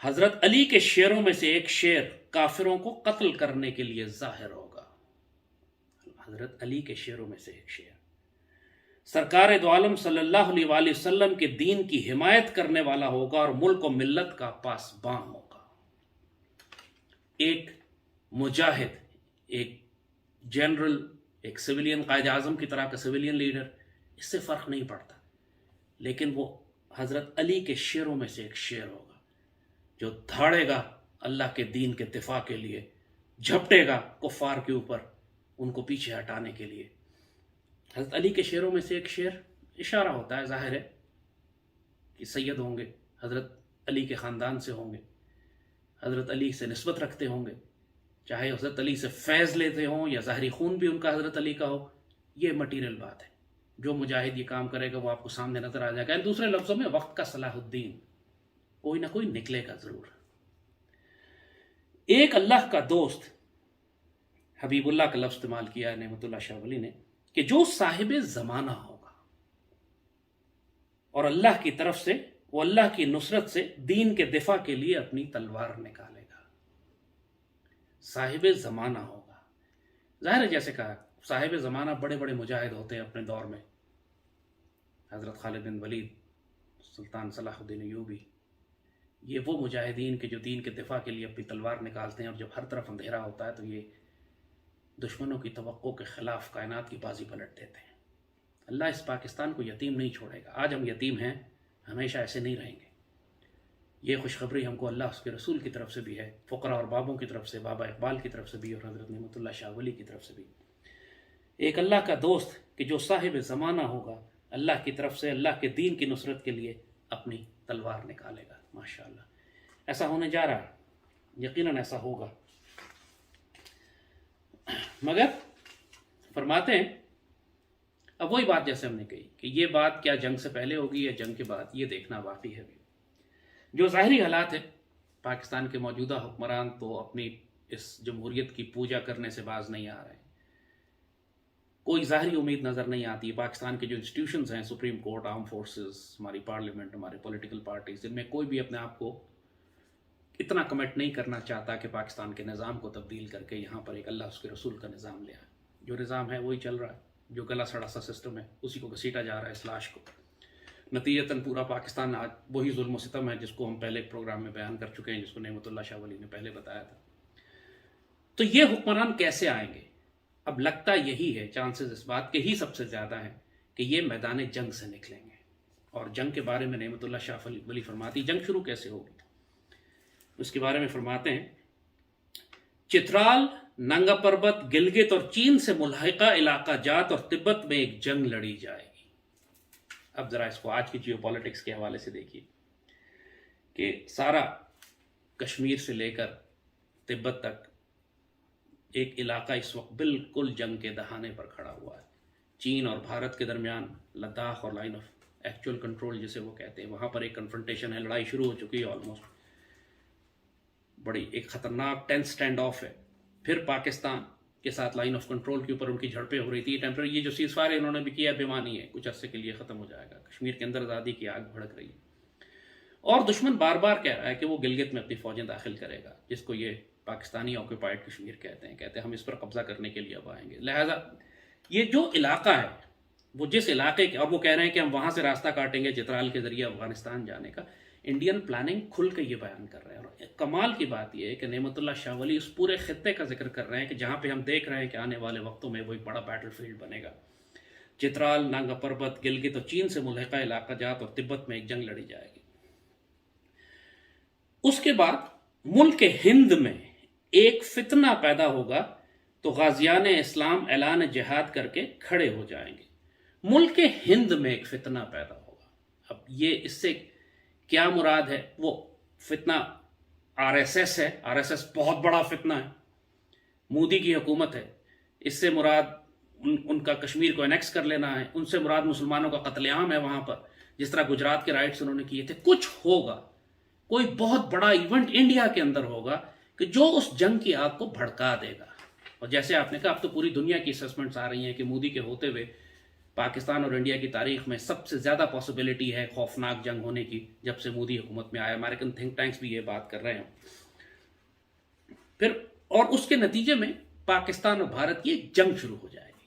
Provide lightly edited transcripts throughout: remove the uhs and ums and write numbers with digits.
حضرت علی کے شعروں میں سے ایک شعر کافروں کو قتل کرنے کے لیے ظاہر ہوگا. حضرت علی کے شعروں میں سے ایک شعر سرکار دو عالم صلی اللہ علیہ وآلہ وسلم کے دین کی حمایت کرنے والا ہوگا اور ملک و ملت کا پاسباں ہوگا. ایک مجاہد، ایک جنرل، ایک سویلین قائد اعظم کی طرح کا سویلین لیڈر، اس سے فرق نہیں پڑتا، لیکن وہ حضرت علی کے شعروں میں سے ایک شعر ہوگا جو دھاڑے گا اللہ کے دین کے دفاع کے لیے، جھپٹے گا کفار کے اوپر ان کو پیچھے ہٹانے کے لیے. حضرت علی کے شعروں میں سے ایک شعر اشارہ ہوتا ہے، ظاہر ہے کہ سید ہوں گے، حضرت علی کے خاندان سے ہوں گے، حضرت علی سے نسبت رکھتے ہوں گے، چاہے حضرت علی سے فیض لیتے ہوں یا ظاہری خون بھی ان کا حضرت علی کا ہو. یہ مٹیریل بات ہے. جو مجاہد یہ کام کرے گا وہ آپ کو سامنے نظر آ جائے گا. دوسرے لفظوں میں وقت کا صلاح الدین کوئی نہ کوئی نکلے گا ضرور. ایک اللہ کا دوست، حبیب اللہ کا لفظ استعمال کیا ہے نعمت اللہ شاہ ولی نے، کہ جو صاحب زمانہ ہوگا اور اللہ کی طرف سے، وہ اللہ کی نصرت سے دین کے دفاع کے لیے اپنی تلوار نکالے گا. صاحب زمانہ ہوگا، ظاہر ہے جیسے کہا صاحب زمانہ بڑے بڑے مجاہد ہوتے ہیں اپنے دور میں، حضرت خالد بن ولید، سلطان صلاح الدین ایوبی، یہ وہ مجاہدین کے جو دین کے دفاع کے لیے اپنی تلوار نکالتے ہیں، اور جب ہر طرف اندھیرا ہوتا ہے تو یہ دشمنوں کی توقع کے خلاف کائنات کی بازی پلٹ دیتے ہیں. اللہ اس پاکستان کو یتیم نہیں چھوڑے گا. آج ہم یتیم ہیں، ہمیشہ ایسے نہیں رہیں گے. یہ خوشخبری ہم کو اللہ اس کے رسول کی طرف سے بھی ہے، فقراء اور بابوں کی طرف سے، بابا اقبال کی طرف سے بھی، اور حضرت نعمت اللہ شاہ ولی کی طرف سے بھی. ایک اللہ کا دوست کہ جو صاحب زمانہ ہوگا، اللہ کی طرف سے اللہ کے دین کی نصرت کے لیے اپنی تلوار نکالے گا. ماشاءاللہ ایسا ہونے جا رہا ہے، یقیناً ایسا ہوگا. مگر فرماتے ہیں، اب وہی بات جیسے ہم نے کہی کہ یہ بات کیا جنگ سے پہلے ہوگی یا جنگ کے بعد، یہ دیکھنا باقی ہے. بھی جو ظاہری حالات ہیں، پاکستان کے موجودہ حکمران تو اپنی اس جمہوریت کی پوجا کرنے سے باز نہیں آ رہے ہیں. کوئی ظاہری امید نظر نہیں آتی. پاکستان کے جو انسٹیٹیوشنز ہیں، سپریم کورٹ، آرم فورسز، ہماری پارلیمنٹ، ہمارے پولیٹیکل پارٹیز، ان میں کوئی بھی اپنے آپ کو اتنا کمٹ نہیں کرنا چاہتا کہ پاکستان کے نظام کو تبدیل کر کے یہاں پر ایک اللہ اس کے رسول کا نظام لے آئے. جو نظام ہے وہی چل رہا ہے، جو گلا سڑا سا سسٹم ہے اسی کو گھسیٹا جا رہا ہے، اس لاش کو. نتیجتاً پورا پاکستان آج وہی ظلم و ستم ہے جس کو ہم پہلے پروگرام میں بیان کر چکے ہیں، جس کو نعمت اللہ شاہ ولی نے پہلے بتایا تھا. تو یہ حکمران کیسے آئیں گے؟ اب لگتا یہی ہے، چانسز اس بات کے ہی سب سے زیادہ ہیں کہ یہ میدان جنگ سے نکلیں گے. اور جنگ کے بارے میں نعمت اللہ شاہ ولی فرماتی، جنگ شروع کیسے ہوگی اس کے بارے میں فرماتے ہیں، چترال، ننگا پربت، گلگت اور چین سے ملحقہ علاقہ جات اور تبت میں ایک جنگ لڑی جائے گی. اب ذرا اس کو آج کی جیو پالیٹکس کے حوالے سے دیکھیے کہ سارا کشمیر سے لے کر تبت تک ایک علاقہ اس وقت بالکل جنگ کے دہانے پر کھڑا ہوا ہے. چین اور بھارت کے درمیان لداخ اور لائن آف ایکچوئل کنٹرول جسے وہ کہتے ہیں، وہاں پر ایک کنفرنٹیشن ہے، لڑائی شروع ہو چکی ہے آلموسٹ. بڑی ایک خطرناک ٹینس سٹینڈ آف ہے. پھر پاکستان کے ساتھ لائن آف کنٹرول کے اوپر ان کی جھڑپیں ہو رہی تھی. ٹیمپرری یہ جو سیز فائر انہوں نے بھی کیا بیمانی ہے، کچھ عرصے کے لیے ختم ہو جائے گا. کشمیر کے اندر آزادی کی آگ بھڑک رہی ہے، اور دشمن بار بار کہہ رہا ہے کہ وہ گلگت میں اپنی فوجیں داخل کرے گا، جس کو یہ پاکستانی آکوپائڈ کشمیر کہتے ہیں ہم اس پر قبضہ کرنے کے لیے اب آئیں گے. لہٰذا یہ جو علاقہ ہے، وہ جس علاقے کے، اور وہ کہہ رہے ہیں کہ ہم وہاں سے راستہ کاٹیں گے چترال کے ذریعے افغانستان جانے کا. انڈین پلاننگ کھل کے یہ بیان کر رہے ہیں. اور کمال کی بات یہ ہے کہ نعمت اللہ شاہ ولی اس پورے خطے کا ذکر کر رہے ہیں کہ جہاں پہ ہم دیکھ رہے ہیں کہ آنے والے وقتوں میں وہ ایک بڑا بیٹل فیلڈ بنے گا. چترال، نانگا پربت، گلگت اور چین سے ملحقہ علاقہ جات اور تبت میں ایک جنگ لڑی جائے گی. اس کے بعد ملک ہند میں ایک فتنہ پیدا ہوگا تو غازیان اسلام اعلان جہاد کر کے کھڑے ہو جائیں گے. ملک ہند میں ایک فتنہ پیدا ہوگا. اب یہ اس سے کیا مراد ہے؟ وہ فتنہ آر ایس ایس ہے. آر ایس ایس بہت بڑا فتنہ ہے، مودی کی حکومت ہے. اس سے مراد ان کا کشمیر کو انیکس کر لینا ہے. ان سے مراد مسلمانوں کا قتل عام ہے وہاں پر، جس طرح گجرات کے رائٹس انہوں نے کیے تھے. کچھ ہوگا، کوئی بہت بڑا ایونٹ انڈیا کے اندر ہوگا کہ جو اس جنگ کی آگ کو بھڑکا دے گا. اور جیسے آپ نے کہا، اب تو پوری دنیا کی اسسمنٹس آ رہی ہیں کہ مودی کے ہوتے ہوئے پاکستان اور انڈیا کی تاریخ میں سب سے زیادہ پاسبلٹی ہے خوفناک جنگ ہونے کی جب سے مودی حکومت میں آیا. امریکن تھنک ٹینکس بھی یہ بات کر رہے ہیں. پھر اور اس کے نتیجے میں پاکستان اور بھارت کی ایک جنگ شروع ہو جائے گی.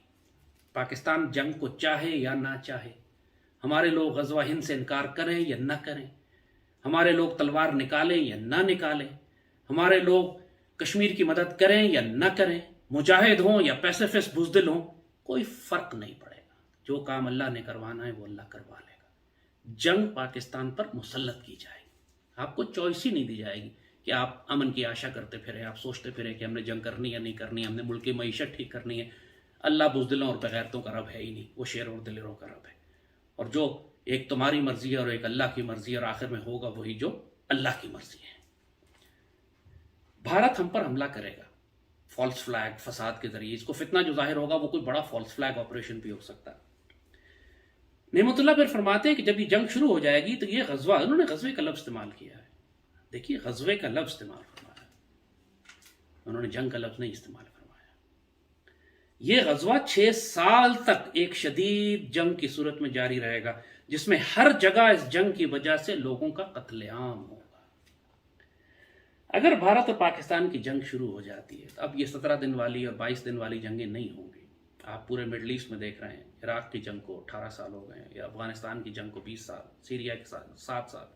پاکستان جنگ کو چاہے یا نہ چاہے, ہمارے لوگ غزوہ ہند سے انکار کریں یا نہ کریں, ہمارے لوگ تلوار نکالیں یا نہ نکالیں, ہمارے لوگ کشمیر کی مدد کریں یا نہ کریں, مجاہد ہوں یا پیسیفسٹ بزدل ہوں, کوئی فرق نہیں پڑے گا. جو کام اللہ نے کروانا ہے وہ اللہ کروا لے گا. جنگ پاکستان پر مسلط کی جائے گی. آپ کو چوائس ہی نہیں دی جائے گی کہ آپ امن کی آشا کرتے پھریں, آپ سوچتے پھریں کہ ہم نے جنگ کرنی یا نہیں کرنی, ہم نے ملک کی معیشت ٹھیک کرنی ہے. اللہ بزدلوں اور بغیرتوں کا رب ہے ہی نہیں, وہ شیر اور دلیروں کا رب ہے. اور جو ایک تمہاری مرضی ہے اور ایک اللہ کی مرضی ہے, اور آخر میں ہوگا وہی جو اللہ کی مرضی ہے. بھارت ہم پر حملہ کرے گا فالس فلیگ فساد کے ذریعے. اس کو فتنہ جو ظاہر ہوگا وہ کوئی بڑا فالس فلیگ آپریشن بھی ہو سکتا ہے. نعمت اللہ پھر فرماتے ہیں کہ جب یہ جنگ شروع ہو جائے گی تو یہ غزوہ, انہوں نے غزوے کا لفظ استعمال کیا ہے. دیکھیے غزوے کا لفظ استعمال فرمایا, انہوں نے جنگ کا لفظ نہیں استعمال فرمایا. یہ غزوہ 6 سال تک ایک شدید جنگ کی صورت میں جاری رہے گا, جس میں ہر جگہ اس جنگ کی وجہ سے لوگوں کا قتل عام ہوگا. اگر بھارت اور پاکستان کی جنگ شروع ہو جاتی ہے تو اب یہ 17 دن والی اور 22 دن والی جنگیں نہیں ہوں گی. آپ پورے مڈل ایسٹ میں دیکھ رہے ہیں, عراق کی جنگ کو 18 سال ہو گئے ہیں, یا افغانستان کی جنگ کو 20 سال, سیریا کے 7 سال,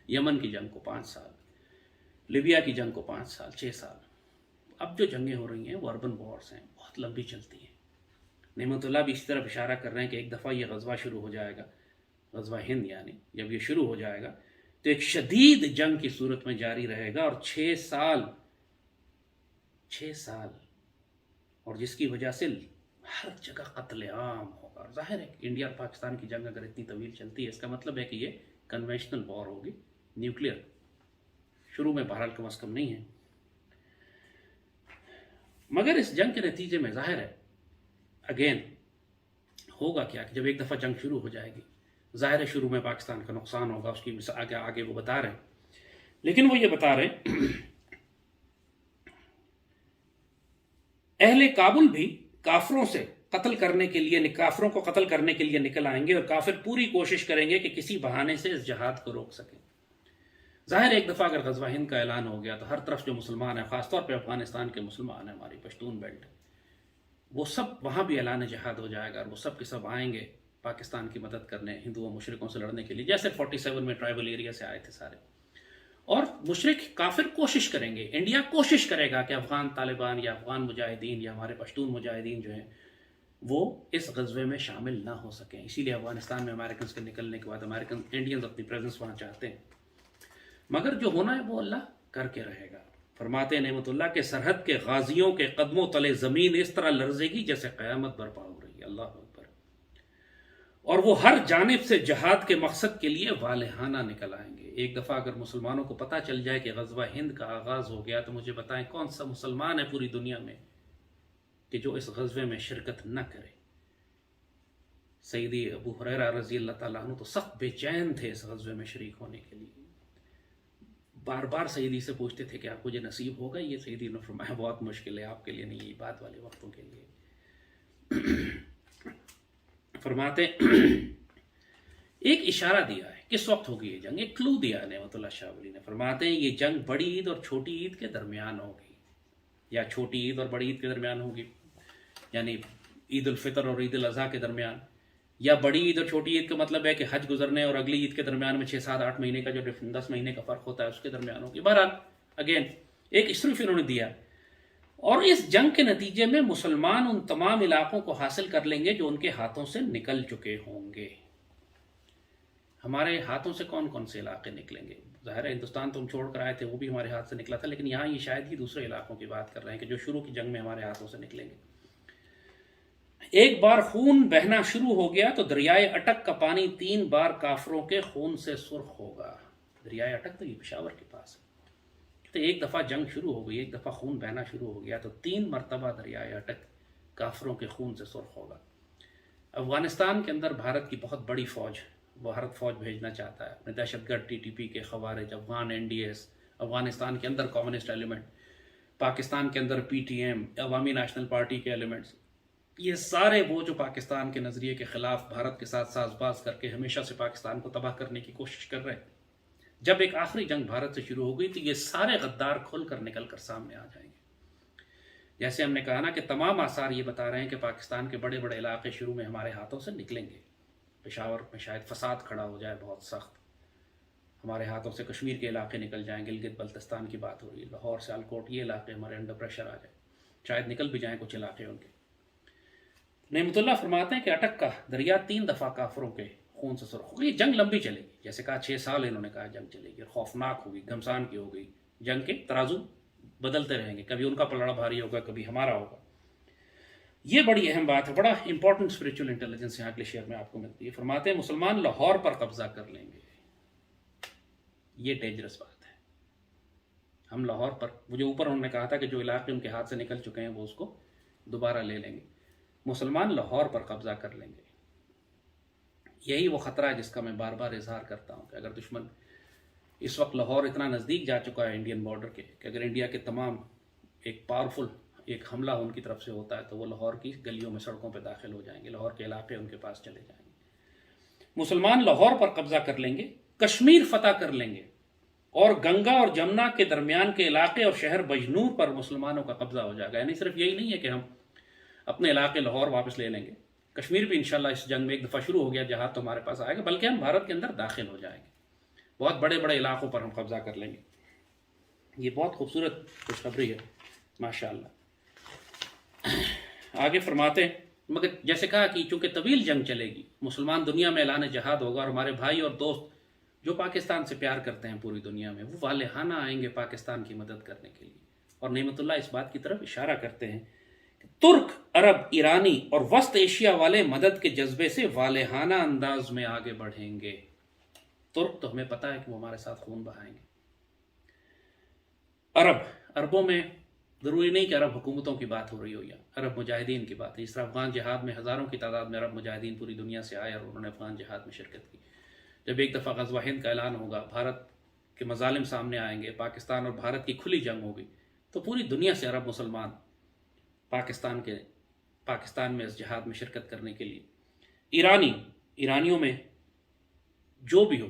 یمن کی جنگ کو 5 سال, لیبیا کی جنگ کو 5 سال 6 سال. اب جو جنگیں ہو رہی ہیں وہ اربن وارز ہیں, بہت لمبی چلتی ہیں. نعمت اللہ بھی اس طرف اشارہ کر رہے ہیں کہ ایک دفعہ یہ غزوہ شروع ہو جائے گا, غزوہ ہند یعنی جب یہ شروع ہو جائے گا تو ایک شدید جنگ کی صورت میں جاری رہے گا, اور 6 سال, اور جس کی وجہ سے ہر جگہ قتل عام ہوگا. ظاہر ہے کہ انڈیا اور پاکستان کی جنگ اگر اتنی طویل چلتی ہے, اس کا مطلب ہے کہ یہ کنونشنل وار ہوگی, نیوکلیئر. شروع میں بہرحال کم از کم نہیں ہے. مگر اس جنگ کے نتیجے میں ظاہر ہے اگین ہوگا کیا کہ جب ایک دفعہ جنگ شروع ہو جائے گی, ظاہر ہے شروع میں پاکستان کا نقصان ہوگا, اس کی آگے وہ بتا رہے ہیں. لیکن وہ یہ بتا رہے ہیں اہل کابل بھی کافروں سے قتل کرنے کے لیے, کافروں کو قتل کرنے کے لیے نکل آئیں گے, اور کافر پوری کوشش کریں گے کہ کسی بہانے سے اس جہاد کو روک سکیں. ظاہر ایک دفعہ اگر غزوہ ہند کا اعلان ہو گیا تو ہر طرف جو مسلمان ہیں, خاص طور پہ افغانستان کے مسلمان ہیں, ہماری پشتون بیلٹ, وہ سب وہاں بھی اعلان جہاد ہو جائے گا, اور وہ سب کے سب آئیں گے پاکستان کی مدد کرنے, ہندوؤں مشرکوں سے لڑنے کے لیے, جیسے 47 میں ٹرائبل ایریا سے آئے تھے سارے. اور مشرک کافر کوشش کریں گے, انڈیا کوشش کرے گا کہ افغان طالبان یا افغان مجاہدین یا ہمارے پشتون مجاہدین جو ہیں وہ اس غزوے میں شامل نہ ہو سکیں. اسی لیے افغانستان میں امریکنز کے نکلنے کے بعد امریکن انڈینز اپنی پریزنس وہاں چاہتے ہیں. مگر جو ہونا ہے وہ اللہ کر کے رہے گا. فرماتے ہیں نعمت اللہ کے سرحد کے غازیوں کے قدموں تلے زمین اس طرح لرزے گی جیسے قیامت برپا ہو رہی ہے. اللہ اکبر. اور وہ ہر جانب سے جہاد کے مقصد کے لیے والہانہ نکل آئیں گے. ایک دفعہ اگر مسلمانوں کو پتہ چل جائے کہ غزوہ ہند کا آغاز ہو گیا تو مجھے بتائیں کون سا مسلمان ہے پوری دنیا میں کہ جو اس غزوے میں شرکت نہ کرے. سیدی ابو ہریرہ رضی اللہ تعالیٰ عنہ تو سخت بے چین تھے اس غزوے میں شریک ہونے کے لیے. بار بار سیدی سے پوچھتے تھے کہ آپ کو یہ نصیب ہوگا. یہ سیدی نے فرمایا بہت مشکل ہے, آپ کے لیے نہیں, یہ بعد والے وقتوں کے لیے. فرماتے ایک اشارہ دیا ہے کس وقت ہوگی یہ جنگ, ایک کلو دیا ہے نعمت اللہ شاہ ولی نے. فرماتے ہیں یہ جنگ بڑی عید اور چھوٹی عید کے درمیان ہوگی, یا چھوٹی عید اور بڑی عید کے درمیان ہوگی, یعنی عید الفطر اور عید الاضحیٰ کے درمیان, یا بڑی عید اور چھوٹی عید کا مطلب ہے کہ حج گزرنے اور اگلی عید کے درمیان میں 6 7 8 مہینے کا جو 10 مہینے کا فرق ہوتا ہے اس کے درمیان ہوگی. بہرحال اگین ایک صرف انہوں نے دیا. اور اس جنگ کے نتیجے میں مسلمان ان تمام علاقوں کو حاصل کر لیں گے جو ان کے ہاتھوں سے نکل چکے ہوں گے. ہمارے ہاتھوں سے کون کون سے علاقے نکلیں گے؟ ظاہر ہے ہندوستان تو ہم چھوڑ کر آئے تھے, وہ بھی ہمارے ہاتھ سے نکلا تھا, لیکن یہاں یہ شاید ہی دوسرے علاقوں کی بات کر رہے ہیں کہ جو شروع کی جنگ میں ہمارے ہاتھوں سے نکلیں گے. ایک بار خون بہنا شروع ہو گیا تو دریائے اٹک کا پانی 3 بار کافروں کے خون سے سرخ ہوگا. دریائے اٹک تو یہ پشاور کے پاس ہے. تو ایک دفعہ جنگ شروع ہو گئی, ایک دفعہ خون بہنا شروع ہو گیا تو 3 مرتبہ دریائے اٹک کافروں کے خون سے سرخ ہوگا. افغانستان کے اندر بھارت کی بہت بڑی فوج, بھارت فوج بھیجنا چاہتا ہے اپنے دہشت گرد TTP کے خوارج, افغان NDS, افغانستان کے اندر کمیونسٹ ایلیمنٹ, پاکستان کے اندر PTM, عوامی نیشنل پارٹی کے ایلیمنٹس, یہ سارے وہ جو پاکستان کے نظریے کے خلاف بھارت کے ساتھ ساز باز کر کے ہمیشہ سے پاکستان کو تباہ کرنے کی کوشش کر رہے ہیں، جب ایک آخری جنگ بھارت سے شروع ہو گئی تو یہ سارے غدار کھل کر نکل کر سامنے آ جائیں گے۔ جیسے ہم نے کہا نا کہ تمام آثار یہ بتا رہے ہیں کہ پاکستان کے بڑے بڑے علاقے شروع میں ہمارے ہاتھوں سے نکلیں گے۔ پشاور میں شاید فساد کھڑا ہو جائے بہت سخت، ہمارے ہاتھوں سے کشمیر کے علاقے نکل جائیں، گلگت بلتستان کی بات ہو رہی ہے، لاہور سیالکوٹ یہ علاقے ہمارے انڈر پریشر آ جائیں، شاید نکل بھی جائیں کچھ علاقے ان کے۔ نعمت اللہ فرماتے ہیں کہ اٹک کا دریا 3 دفعہ کافروں کے خون سے سرخ ہوگی۔ یہ جنگ لمبی چلے گی، جیسے کہا 6 سال انہوں نے کہا جنگ چلے گی، اور خوفناک ہوگی، گھمسان کی ہو گئی۔ جنگ کے ترازو بدلتے رہیں گے، کبھی ان کا پلڑا بھاری ہوگا، کبھی ہمارا ہوگا۔ یہ بڑی اہم بات ہے، بڑا امپورٹنٹ اسپریچول انٹیلیجنس یہاں اگلے شعر میں آپ کو ملتی ہے۔ فرماتے ہیں مسلمان لاہور پر قبضہ کر لیں گے۔ یہ ڈینجرس بات ہے، ہم لاہور پر، وہ جو اوپر انہوں نے کہا تھا کہ جو علاقے ان کے ہاتھ سے نکل چکے ہیں وہ اس کو دوبارہ لے لیں گے، مسلمان لاہور پر قبضہ کر لیں گے۔ یہی وہ خطرہ ہے جس کا میں بار بار اظہار کرتا ہوں کہ اگر دشمن، اس وقت لاہور اتنا نزدیک جا چکا ہے انڈین بارڈر کے کہ اگر انڈیا کے تمام ایک پاورفل ایک حملہ ان کی طرف سے ہوتا ہے تو وہ لاہور کی گلیوں میں سڑکوں پہ داخل ہو جائیں گے، لاہور کے علاقے ان کے پاس چلے جائیں گے۔ مسلمان لاہور پر قبضہ کر لیں گے، کشمیر فتح کر لیں گے، اور گنگا اور جمنا کے درمیان کے علاقے اور شہر بجنور پر مسلمانوں کا قبضہ ہو جائے گا۔ یعنی صرف یہی نہیں ہے کہ ہم اپنے علاقے لاہور واپس لے لیں گے، کشمیر بھی انشاءاللہ اس جنگ میں ایک دفعہ شروع ہو گیا، جہاد تو ہمارے پاس آئے گا، بلکہ ہم بھارت کے اندر داخل ہو جائیں گے، بہت بڑے بڑے علاقوں پر ہم قبضہ کر لیں گے۔ یہ بہت خوبصورت خوشخبری ہے ماشاءاللہ۔ آگے فرماتے ہیں، مگر جیسے کہا کہ چونکہ طویل جنگ چلے گی، مسلمان دنیا میں اعلان جہاد ہوگا، اور ہمارے بھائی اور دوست جو پاکستان سے پیار کرتے ہیں پوری دنیا میں، وہ والہانہ آئیں گے پاکستان کی مدد کرنے کے لیے۔ اور نعمت اللہ اس بات کی طرف اشارہ کرتے ہیں کہ ترک، عرب، ایرانی اور وسط ایشیا والے مدد کے جذبے سے والہانہ انداز میں آگے بڑھیں گے۔ ترک تو ہمیں پتہ ہے کہ وہ ہمارے ساتھ خون بہائیں گے۔ عربوں میں ضروری نہیں کہ عرب حکومتوں کی بات ہو رہی ہو یا عرب مجاہدین کی بات ہے۔ اس طرح افغان جہاد میں ہزاروں کی تعداد میں عرب مجاہدین پوری دنیا سے آئے اور انہوں نے افغان جہاد میں شرکت کی۔ جب ایک دفعہ غزوہ ہند کا اعلان ہوگا، بھارت کے مظالم سامنے آئیں گے، پاکستان اور بھارت کی کھلی جنگ ہوگی، تو پوری دنیا سے عرب مسلمان پاکستان میں اس جہاد میں شرکت کرنے کے لیے۔ ایرانیوں میں جو بھی ہو،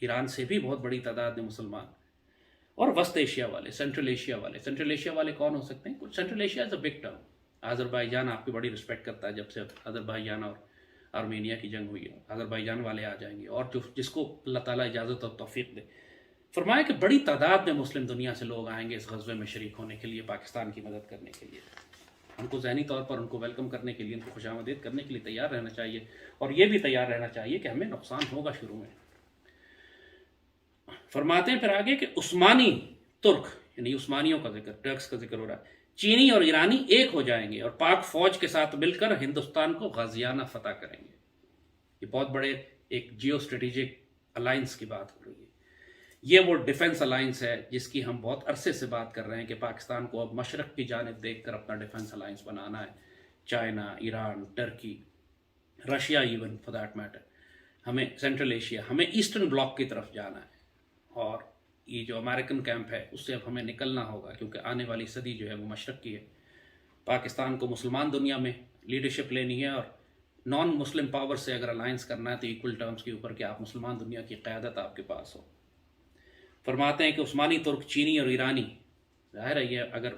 ایران سے بھی بہت بڑی تعداد میں مسلمان، اور وسط ایشیا والے، سینٹرل ایشیا والے کون ہو سکتے ہیں؟ کچھ central Asia is a big term. Azerbaijan آپ کی بڑی رسپیکٹ کرتا ہے، جب سے آذربائیجان اور آرمینیا کی جنگ ہوئی ہے، آذربائیجان والے آ جائیں گے، اور جس کو اللہ تعالیٰ اجازت اور توفیق دے۔ فرمایا کہ بڑی تعداد میں مسلم دنیا سے لوگ آئیں گے اس غزوے میں شریک ہونے کے لیے، پاکستان کی مدد کرنے کے لیے۔ ہم کو ذہنی طور پر ان کو ویلکم کرنے کے لیے، ان کو خوش آمدید کرنے کے لیے تیار رہنا چاہیے، اور یہ بھی تیار رہنا چاہیے کہ ہمیں نقصان ہوگا شروع میں۔ فرماتے ہیں پھر آگے کہ عثمانی، ترک یعنی عثمانیوں کا ذکر، ٹرکس کا ذکر ہو رہا ہے، چینی اور ایرانی ایک ہو جائیں گے اور پاک فوج کے ساتھ مل کر ہندوستان کو غازیانہ فتح کریں گے۔ یہ بہت بڑے ایک جیو اسٹریٹجک الائنس کی بات ہو رہی ہے۔ یہ وہ ڈیفنس الائنس ہے جس کی ہم بہت عرصے سے بات کر رہے ہیں کہ پاکستان کو اب مشرق کی جانب دیکھ کر اپنا ڈیفنس الائنس بنانا ہے۔ China, Iran, Turkey, Russia even for that matter, ہمیں سینٹرل ایشیا، ہمیں ایسٹرن بلاک کی طرف جانا ہے، اور یہ جو امریکن کیمپ ہے اس سے اب ہمیں نکلنا ہوگا، کیونکہ آنے والی صدی جو ہے وہ مشرق کی ہے۔ پاکستان کو مسلمان دنیا میں لیڈرشپ لینی ہے، اور نان مسلم پاور سے اگر الائنس کرنا ہے تو ایکول ٹرمز کے اوپر کہ آپ مسلمان دنیا کی قیادت آپ کے پاس ہو۔ فرماتے ہیں کہ عثمانی، ترک، چینی اور ایرانی، ظاہر ہے یہ اگر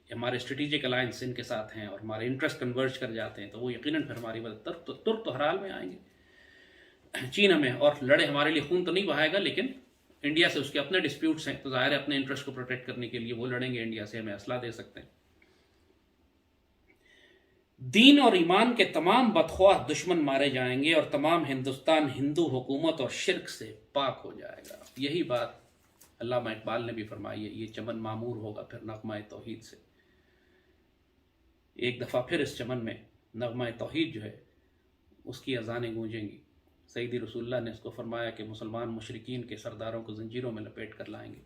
ہمارے اسٹریٹجک الائنس ان کے ساتھ ہیں اور ہمارے انٹرسٹ کنورج کر جاتے ہیں تو وہ یقیناً پھر ہماری مدد۔ ترک تو ہر حال میں آئیں گے، چین ہمیں اور لڑے ہمارے لیے خون تو نہیں بہائے گا، لیکن انڈیا سے اس کے اپنے ڈسپیوٹس ہیں، تو ظاہر ہے اپنے انٹرسٹ کو پروٹیکٹ کرنے کے لیے وہ لڑیں گے، انڈیا سے ہمیں اسلحہ دے سکتے ہیں۔ دین اور ایمان کے تمام بدخواہ دشمن مارے جائیں گے، اور تمام ہندوستان ہندو حکومت اور شرک سے پاک ہو جائے گا۔ یہی بات علامہ اقبال نے بھی فرمائی ہے، یہ چمن معمور ہوگا پھر نغمہ توحید سے۔ ایک دفعہ پھر اس چمن میں نغمہ توحید جو ہے اس کی اذانیں گونجیں گی۔ سیدی رسول اللہ نے اس کو فرمایا کہ مسلمان مشرکین کے سرداروں کو زنجیروں میں لپیٹ کر لائیں گے۔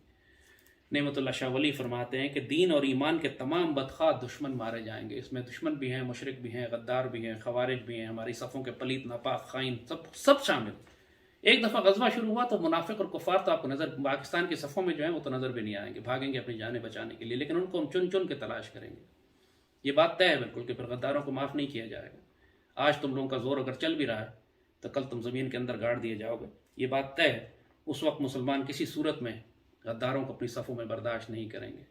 نعمت اللہ شاہ ولی فرماتے ہیں کہ دین اور ایمان کے تمام بدخواہ دشمن مارے جائیں گے۔ اس میں دشمن بھی ہیں، مشرک بھی ہیں، غدار بھی ہیں، خوارج بھی ہیں، ہماری صفوں کے پلیت، ناپاک، خائن، سب شامل۔ ایک دفعہ غزوہ شروع ہوا تو منافق اور کفار تو آپ کو نظر، پاکستان کی صفوں میں جو ہیں وہ تو نظر بھی نہیں آئیں گے، بھاگیں گے اپنی جانیں بچانے کے لیے، لیکن ان کو ہم چن چن کے تلاش کریں گے۔ یہ بات طے ہے بالکل کہ پھر غداروں کو معاف نہیں کیا جائے گا۔ آج تم لوگوں کا زور اگر چل بھی رہا ہے تو کل تم زمین کے اندر گاڑ دیے جاؤ گے، یہ بات طے ہے۔ اس وقت مسلمان کسی صورت میں غداروں کو اپنی صفوں میں برداشت نہیں کریں گے۔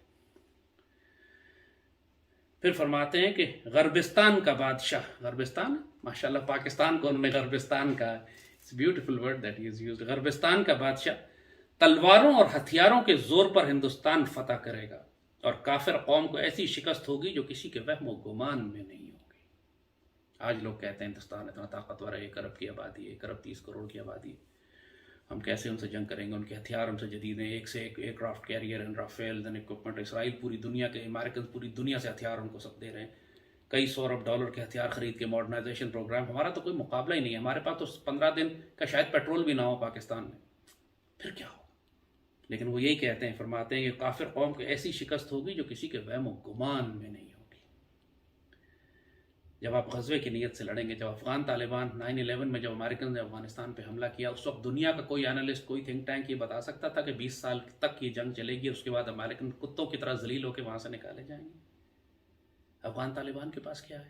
پھر فرماتے ہیں کہ غربستان کا بادشاہ، غربستان ماشاءاللہ پاکستان کو انہوں نے غربستان کہا، it's beautiful word that is used, غربستان کا بادشاہ تلواروں اور ہتھیاروں کے زور پر ہندوستان فتح کرے گا اور کافر قوم کو ایسی شکست ہوگی جو کسی کے وہم و گمان میں نہیں ہوگی۔ آج لوگ کہتے ہیں ہندوستان اتنا طاقتور ہے، 1 ارب کی آبادی ہے، 1 ارب 30 کروڑ کی آبادی ہے، ہم کیسے ان سے جنگ کریں گے، ان کے ہتھیار ہم سے جدید ہیں، ایک سے ایک ایئر کرافٹ کیریئر ہیں، رافیل دین اکوپمنٹ، اسرائیل پوری دنیا کے، امریکن پوری دنیا سے ہتھیار ان کو سب دے رہے ہیں، کئی سو ارب ڈالر کے ہتھیار خرید کے ماڈرنائزیشن پروگرام، ہمارا تو کوئی مقابلہ ہی نہیں ہے، ہمارے پاس تو 15 دن کا شاید پیٹرول بھی نہ ہو پاکستان میں، پھر کیا ہو؟ لیکن وہ یہی کہتے ہیں، فرماتے ہیں کہ کافر قوم کو ایسی شکست ہوگی جو کسی کے وہم و گمان میں نہیں ہوگی۔ جب آپ غزوے کی نیت سے لڑیں گے، جب افغان طالبان 9/11 میں جب امریکن نے افغانستان پہ حملہ کیا، اس وقت دنیا کا کوئی اینالسٹ، کوئی تھنک ٹینک یہ بتا سکتا تھا کہ 20 سال تک یہ جنگ چلے گی، اس کے بعد امریکن کتوں کی طرح ذلیل ہو کے وہاں سے نکالے جائیں گے؟ افغان طالبان کے پاس کیا ہے؟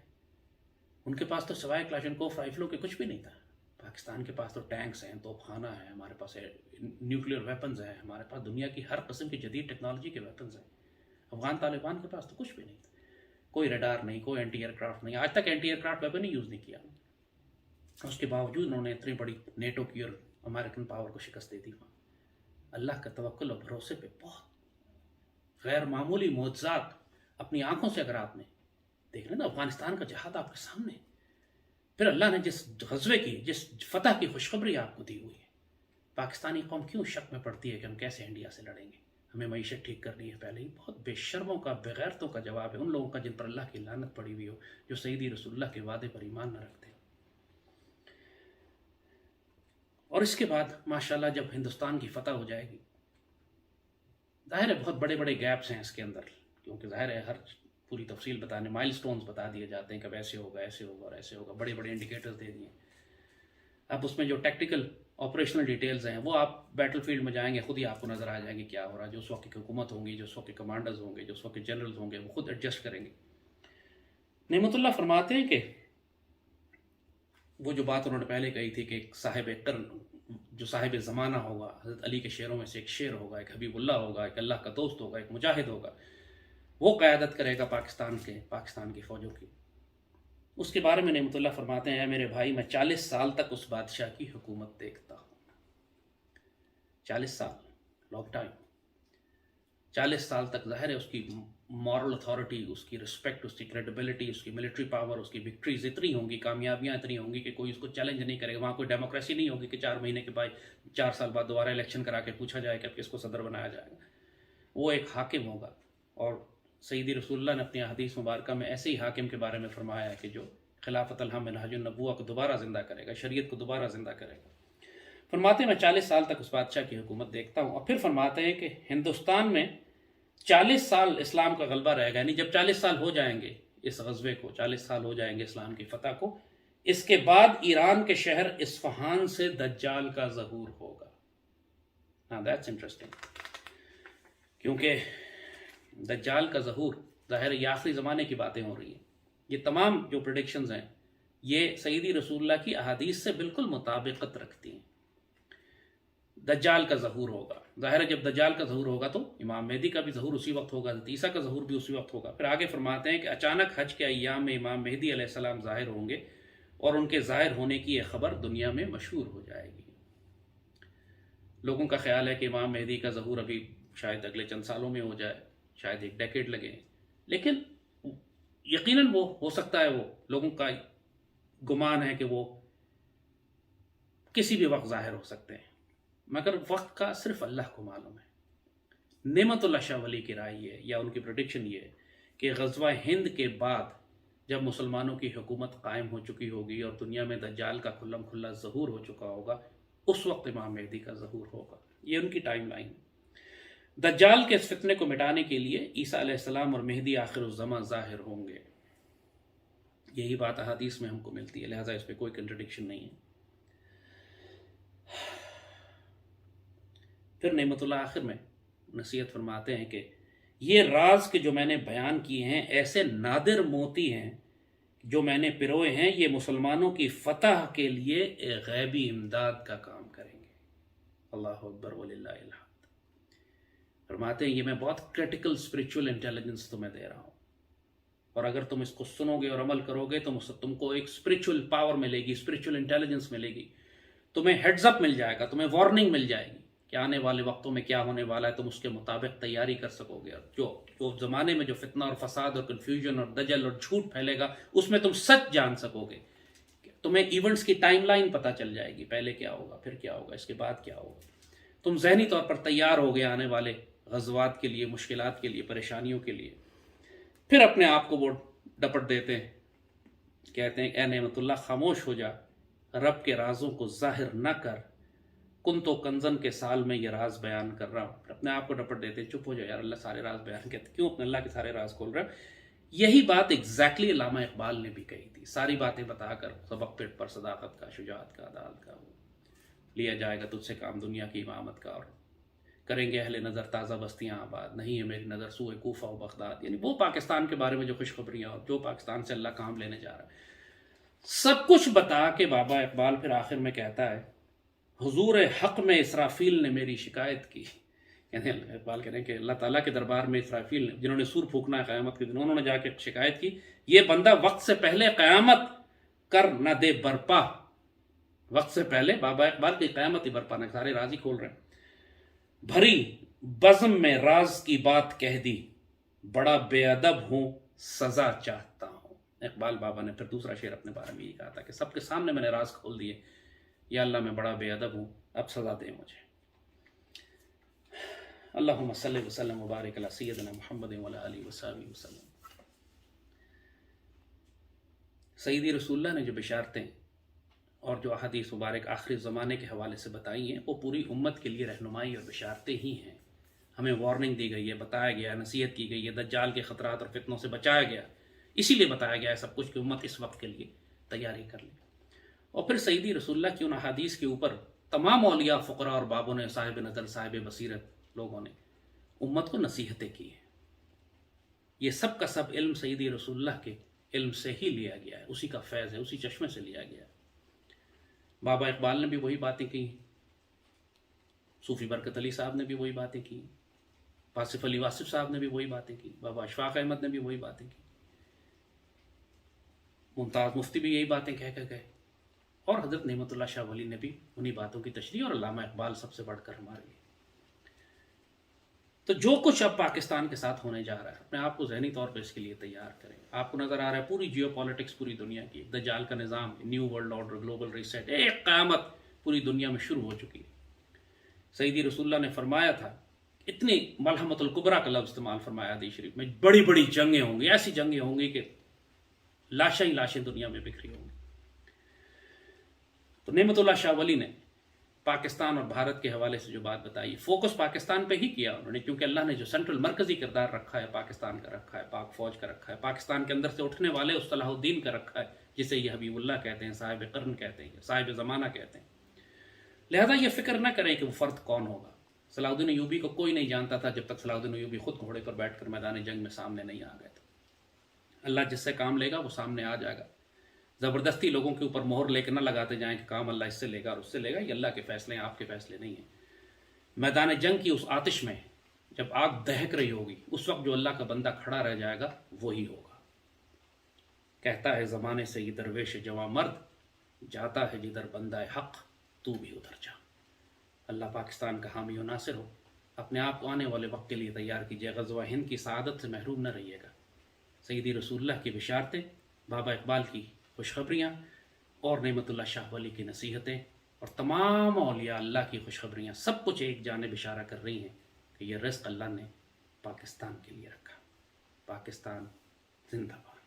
ان کے پاس تو سوائے کلاشنکوف رائفلوں کے کچھ بھی نہیں تھا۔ پاکستان کے پاس تو ٹینکس ہیں، توپ خانہ ہے، ہمارے پاس نیوکلیر ویپنز ہیں، ہمارے پاس دنیا کی ہر قسم کی جدید ٹیکنالوجی کے ویپنز ہیں۔ افغان طالبان کے پاس تو کچھ بھی نہیں تھا، کوئی ریڈار نہیں، کوئی اینٹی ایئر کرافٹ نہیں، آج تک اینٹی ایئر کرافٹ ویپن ہی یوز نہیں کیا۔ اس کے باوجود انہوں نے اتنی بڑی نیٹو کی اور امریکن پاور کو شکست دے دی۔ اللہ کا توکل اور بھروسے پہ بہت غیر معمولی معجزات اپنی آنکھوں سے اگر آپ نے دیکھ لیں نا، افغانستان کا جہاد آپ کے سامنے، پھر اللہ نے جس غزوے کی، جس فتح کی خوشخبری آپ کو دی ہوئی ہے، پاکستانی قوم کیوں شک میں پڑتی ہے کہ ہم کیسے انڈیا سے لڑیں گے، ہمیں معیشت ٹھیک کرنی ہے پہلے ہی؟ بہت بے شرموں کا، بے غیرتوں کا جواب ہے ان لوگوں کا جن پر اللہ کی لعنت پڑی ہوئی ہو، جو سیدی رسول اللہ کے وعدے پر ایمان نہ رکھتے۔ اور اس کے بعد ماشاءاللہ جب ہندوستان کی فتح ہو جائے گی، ظاہر ہے بہت بڑے بڑے گیپس ہیں اس کے اندر، کیونکہ ظاہر ہے ہر پوری تفصیل بتانے، مائل سٹونز بتا دیے جاتے ہیں کہ ایسے ہوگا، ایسے ہوگا اور ایسے ہوگا، بڑے بڑے انڈیکیٹرز دے دیے۔ اب اس میں جو ٹیکٹیکل آپریشنل ڈیٹیلز ہیں وہ آپ بیٹل فیلڈ میں جائیں گے خود ہی آپ کو نظر آ جائیں گے کیا ہو رہا ہے، جو اس وقت کی حکومت ہوں گی، جو اس وقت کے کمانڈرز ہوں گے، جو اس وقت کے جنرلز ہوں گے، وہ خود ایڈجسٹ کریں گے۔ نعمت اللہ فرماتے ہیں کہ وہ جو بات انہوں نے پہلے کہی تھی کہ ایک صاحب قرن، جو صاحب زمانہ ہوگا، حضرت علی کے شعروں میں سے ایک شعر ہوگا، ایک حبیب اللہ ہوگا، ایک اللہ کا دوست ہوگا، ایک مجاہد ہوگا، وہ قیادت کرے گا پاکستان کی فوجوں کی۔ اس کے بارے میں نعمت اللہ فرماتے ہیں، اے میرے بھائی، میں 40 سال تک اس بادشاہ کی حکومت دیکھتا ہوں۔ 40 سال، لانگ ٹائم۔ 40 سال تک ظاہر ہے اس کی مورل اتھارٹی، اس کی رسپیکٹ، اس کی کریڈیبلٹی، اس کی ملٹری پاور، اس کی وکٹریز اتنی ہوں گی، کامیابیاں اتنی ہوں گی کہ کوئی اس کو چیلنج نہیں کرے گا۔ وہاں کوئی ڈیموکریسی نہیں ہوگی کہ 4 مہینے کے بعد، 4 سال بعد دوبارہ الیکشن کرا کے پوچھا جائے کہ اب کس کو صدر بنایا جائے گا۔ وہ ایک حاکم ہوگا، اور سیدی رسول اللہ نے اپنی حدیث مبارکہ میں ایسے ہی حاکم کے بارے میں فرمایا ہے کہ جو خلافت الحم منہج النبوہ کو دوبارہ زندہ کرے گا، شریعت کو دوبارہ زندہ کرے گا۔ فرماتے ہیں میں 40 سال تک اس بادشاہ کی حکومت دیکھتا ہوں۔ اور پھر فرماتے ہیں کہ ہندوستان میں 40 سال اسلام کا غلبہ رہے گا، یعنی جب 40 سال ہو جائیں گے اس غزوے کو، 40 سال ہو جائیں گے اسلام کی فتح کو، اس کے بعد ایران کے شہر اصفہان سے دجال کا ظہور ہوگا۔ ہاں دیٹس انٹرسٹنگ، کیونکہ دجال کا ظہور ظاہر یہ آخری زمانے کی باتیں ہو رہی ہیں، یہ تمام جو پریڈکشنز ہیں یہ سیدی رسول اللہ کی احادیث سے بالکل مطابقت رکھتی ہیں۔ دجال کا ظہور ہوگا، ظاہر ہے جب دجال کا ظہور ہوگا تو امام مہدی کا بھی ظہور اسی وقت ہوگا، حضرت عیسیٰ کا ظہور بھی اسی وقت ہوگا۔ پھر آگے فرماتے ہیں کہ اچانک حج کے ایام میں امام مہدی علیہ السلام ظاہر ہوں گے، اور ان کے ظاہر ہونے کی یہ خبر دنیا میں مشہور ہو جائے گی۔ لوگوں کا خیال ہے کہ امام مہدی کا ظہور ابھی شاید اگلے چند سالوں میں ہو جائے، شاید 1 ڈیکیڈ لگے، لیکن یقیناً وہ ہو سکتا ہے، وہ لوگوں کا گمان ہے کہ وہ کسی بھی وقت ظاہر ہو سکتے ہیں، مگر وقت کا صرف اللہ کو معلوم ہے۔ نعمت اللہ شاہ ولی کی رائے یہ ہے، یا ان کی پریڈکشن یہ ہے کہ غزوہ ہند کے بعد جب مسلمانوں کی حکومت قائم ہو چکی ہوگی اور دنیا میں دجال کا کھلم کھلا ظہور ہو چکا ہوگا، اس وقت امام مہدی کا ظہور ہوگا۔ یہ ان کی ٹائم لائن ہے۔ دجال کے اس فتنے کو مٹانے کے لیے عیسیٰ علیہ السلام اور مہدی آخر الزماں ظاہر ہوں گے، یہی بات احادیث میں ہم کو ملتی ہے، لہٰذا اس پہ کوئی کنٹرڈکشن نہیں ہے۔ پھر نعمت اللہ آخر میں نصیحت فرماتے ہیں کہ یہ راز کے جو میں نے بیان کیے ہیں ایسے نادر موتی ہیں جو میں نے پروئے ہیں، یہ مسلمانوں کی فتح کے لیے ایک غیبی امداد کا کام کریں گے۔ اللہ اکبر وللہ الحمد۔ فرماتے ہیں یہ میں بہت کریٹیکل اسپرچول انٹیلیجنس تمہیں دے رہا ہوں، اور اگر تم اس کو سنو گے اور عمل کرو گے تو تم کو ایک اسپرچول پاور ملے گی، اسپرچول انٹیلیجنس ملے گی، تمہیں ہیڈز اپ مل جائے گا، تمہیں وارننگ مل جائے گی کہ آنے والے وقتوں میں کیا ہونے والا ہے، تم اس کے مطابق تیاری کر سکو گے۔ اور جو زمانے میں جو فتنہ اور فساد اور کنفیوژن اور دجل اور جھوٹ پھیلے گا اس میں تم سچ جان سکو گے، تمہیں ایونٹس کی ٹائم لائن پتہ چل جائے گی، پہلے کیا ہوگا، پھر کیا ہوگا، اس کے بعد کیا ہوگا۔ تم ذہنی طور پر تیار ہو گے آنے والے غزوات کے لیے، مشکلات کے لیے، پریشانیوں کے لیے۔ پھر اپنے آپ کو وہ ڈپٹ دیتے ہیں، کہتے ہیں اے نعمت اللہ خاموش ہو جا، رب کے رازوں کو ظاہر نہ کر، کن تو کنزن کے سال میں یہ راز بیان کر رہا ہوں۔ پھر اپنے آپ کو ڈپٹ دیتے ہیں، چپ ہو جا یار، اللہ سارے راز بیان کہتے، کیوں اپنے اللہ کے سارے راز کھول رہا ہے؟ یہی بات ایگزیکٹلی علامہ اقبال نے بھی کہی تھی، ساری باتیں بتا کر سبق پیٹ پر صداقت کا، شجاعت کا، عدالت کا، لیا جائے گا تجھ سے کام دنیا کی امامت کا، اور کریں گے اہل نظر تازہ بستیاں آباد، نہیں ہے میری نظر سوئے کوفہ و بغداد۔ یعنی وہ پاکستان کے بارے میں جو خوشخبریاں اور جو پاکستان سے اللہ کام لینے جا رہا ہے، سب کچھ بتا کے بابا اقبال پھر آخر میں کہتا ہے حضور حق میں اسرافیل نے میری شکایت کی۔ یعنی اقبال کہہ رہے ہیں کہ اللہ تعالیٰ کے دربار میں اسرافیل نے، جنہوں نے سور پھونکنا ہے قیامت کے دن، انہوں نے جا کے شکایت کی یہ بندہ وقت سے پہلے قیامت کر نہ دے برپا۔ وقت سے پہلے بابا اقبال کی قیامت ہی برپا نہ، سارے راز ہی کھول رہے ہیں۔ بھری بزم میں راز کی بات کہہ دی، بڑا بے ادب ہوں سزا چاہتا ہوں۔ اقبال بابا نے پھر دوسرا شعر اپنے بارے میں یہ کہا تھا کہ سب کے سامنے میں نے راز کھول دیے، یا اللہ میں بڑا بے ادب ہوں، اب سزا دے مجھے۔ اللہم صلی وسلم وبارک علی سیدنا محمد وعلی آلہ وصحبہ وسلم۔ سیدی رسول اللہ نے جو بشارتیں اور جو احادیث مبارک آخری زمانے کے حوالے سے بتائی ہیں، وہ پوری امت کے لیے رہنمائی اور بشارتیں ہی ہیں۔ ہمیں وارننگ دی گئی ہے، بتایا گیا ہے، نصیحت کی گئی ہے، دجال کے خطرات اور فتنوں سے بچایا گیا، اسی لیے بتایا گیا ہے سب کچھ کہ امت اس وقت کے لیے تیاری کر لے۔ اور پھر سیدی رسول اللہ کی ان احادیث کے اوپر تمام اولیاء، فقراء اور بابوں نے، صاحب نظر، صاحب بصیرت لوگوں نے امت کو نصیحتیں کی ہیں۔ یہ سب کا سب علم سیدی رسول اللہ کے علم سے ہی لیا گیا ہے، اسی کا فیض ہے، اسی چشمے سے لیا گیا ہے۔ بابا اقبال نے بھی وہی باتیں کی، صوفی برکت علی صاحب نے بھی وہی باتیں کی، واصف علی واصف صاحب نے بھی وہی باتیں کی، بابا اشفاق احمد نے بھی وہی باتیں کی، ممتاز مفتی بھی یہی باتیں کہہ کر گئے، اور حضرت نعمت اللہ شاہ ولی نے بھی انہی باتوں کی تشریح، اور علامہ اقبال سب سے بڑھ کر ہمارے لیے۔ تو جو کچھ اب پاکستان کے ساتھ ہونے جا رہا ہے، اپنے آپ کو ذہنی طور پہ اس کے لیے تیار کریں۔ آپ کو نظر آ رہا ہے پوری جیو پالیٹکس پوری دنیا کی، دجال کا نظام، new world order, global reset, ایک قیامت پوری دنیا میں شروع ہو چکی ہے۔ سیدی رسول اللہ نے فرمایا تھا، اتنی ملحمت الکبریٰ کا لفظ استعمال فرمایا حدیث شریف میں، بڑی بڑی جنگیں ہوں گی، ایسی جنگیں ہوں گی کہ لاشیں ہی لاشیں دنیا میں بکھری ہوں گی۔ تو نعمت اللہ شاہ ولی نے پاکستان اور بھارت کے حوالے سے جو بات بتائی، فوکس پاکستان پہ ہی کیا انہوں نے، کیونکہ اللہ نے جو سینٹرل مرکزی کردار رکھا ہے پاکستان کا، رکھا ہے پاک فوج کا، رکھا ہے پاکستان کے اندر سے اٹھنے والے اس صلاح الدین کا رکھا ہے، جسے یہ حبیب اللہ کہتے ہیں، صاحب قرن کہتے ہیں، صاحب زمانہ کہتے ہیں۔ لہذا یہ فکر نہ کریں کہ وہ فرد کون ہوگا۔ صلاح الدین ایوبی کو کوئی نہیں جانتا تھا جب تک صلاح الدین ایوبی خود گھوڑے پر بیٹھ کر میدان جنگ میں سامنے نہیں آ گئے تھے۔ اللہ جس سے کام لے گا وہ سامنے آ جائے گا۔ زبردستی لوگوں کے اوپر مہر لے کے نہ لگاتے جائیں کہ کام اللہ اس سے لے گا اور اس سے لے گا، یہ اللہ کے فیصلے ہیں، آپ کے فیصلے نہیں ہیں۔ میدان جنگ کی اس آتش میں جب آگ دہک رہی ہوگی، اس وقت جو اللہ کا بندہ کھڑا رہ جائے گا وہی ہوگا۔ کہتا ہے زمانے سے یہ درویش جواں مرد، جاتا ہے جدھر بندہ حق تو بھی ادھر جا۔ اللہ پاکستان کا حامی و ناصر ہو۔ اپنے آپ کو آنے والے وقت کے لیے تیار کیجیے، غزوہ ہند کی سعادت سے محروم نہ رہیے گا۔ سیدی رسول اللہ کی بشارتیں، بابا اقبال کی خوشخبریاں، اور نعمت اللہ شاہ ولی کی نصیحتیں، اور تمام اولیاء اللہ کی خوشخبریاں، سب کچھ ایک جانب اشارہ کر رہی ہیں کہ یہ رزق اللہ نے پاکستان کے لیے رکھا۔ پاکستان زندہ باد۔